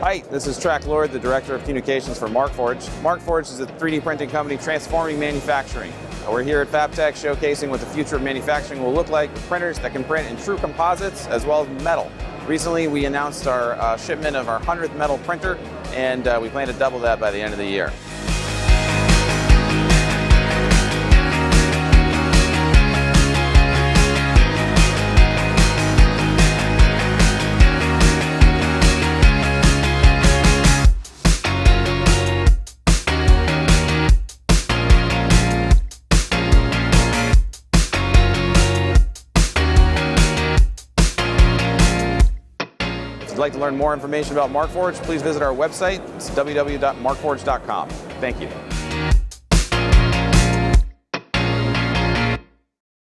Hi, this is Trak Lord, the Director of Communications for Markforged. Markforged is a 3D printing company transforming manufacturing. We're here at FABTECH showcasing what the future of manufacturing will look like with printers that can print in true composites as well as metal. Recently we announced our shipment of our 100th metal printer, and we plan to double that by the end of the year. If you'd like to learn more information about Markforged, please visit our website. It's www.markforged.com. Thank you.